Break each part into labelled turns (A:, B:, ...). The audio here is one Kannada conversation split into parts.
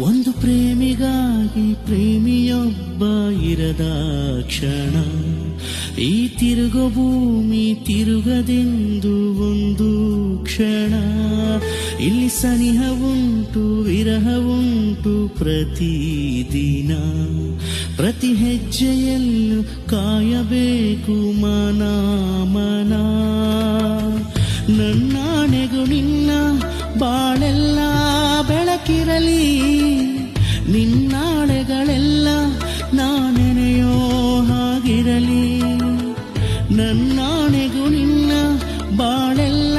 A: ಒಂದು ಪ್ರೇಮಿಗಾಗಿ ಪ್ರೇಮಿಯೊಬ್ಬ ಇರದ ಕ್ಷಣ, ಈ ತಿರುಗೋ ಭೂಮಿ ತಿರುಗದೆಂದು ಒಂದು ಕ್ಷಣ. ಇಲ್ಲಿ ಸನಿಹ ಉಂಟು ವಿರಹ ಉಂಟು ಪ್ರತಿದಿನ, ಪ್ರತಿ ಹೆಜ್ಜೆಯಲ್ಲೂ ಕಾಯಬೇಕು ಮನ ಮನ. ನನ್ನಾಣೆಗೂ ನಿನ್ನ ಬಾಳೆಲ್ಲ ಬೆಳಕಿರಲಿ, ನಿನ್ನಾಳೆಗಳೆಲ್ಲ ನಾನೆನೆಯೋ ಹಾಗಿರಲಿ. ನನ್ನಾಣೆಗೂ ನಿನ್ನ ಬಾಳೆಲ್ಲ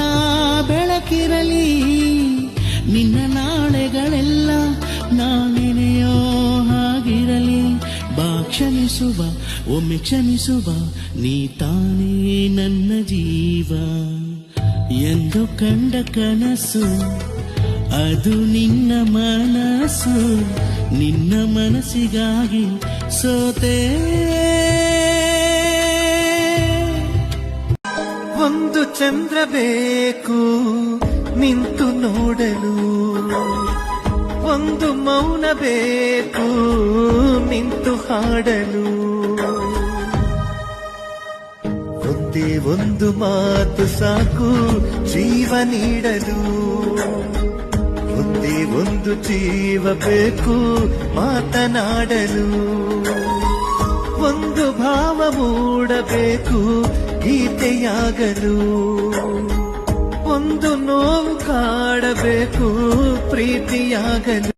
A: ಬೆಳಕಿರಲಿ, ನಿನ್ನ ನಾಳೆಗಳೆಲ್ಲ ನಾನೆನೆಯೋ ಹಾಗಿರಲಿ. ಬಾ ಕ್ಷಮಿಸುವ ಒಮ್ಮೆ ಕ್ಷಮಿಸುವ, ನೀ ತಾನೇ ನನ್ನ ಜೀವ. ಎಂದು ಕಂಡ ಕನಸು ಅದು ನಿನ್ನ ಮನಸ್ಸು, ನಿನ್ನ ಮನಸ್ಸಿಗಾಗಿ ಸೋತೆ.
B: ಒಂದು ಚಂದ್ರ ಬೇಕು ನಿಂತು ನೋಡಲು, ಒಂದು ಮೌನ ಬೇಕು ನಿಂತು ಹಾಡಲು. ಒಂದೇ ಒಂದು ಮಾತು ಸಾಕು ಜೀವ ನೀಡಲು, ಒಂದೇ ಒಂದು ಜೀವ ಬೇಕು ಮಾತನಾಡಲು. ಒಂದು ಭಾವ ಮೂಡಬೇಕು ಗೀತೆಯಾಗಲು, ಒಂದು ನೋವು ಕಾಡಬೇಕು ಪ್ರೀತಿಯಾಗಲು.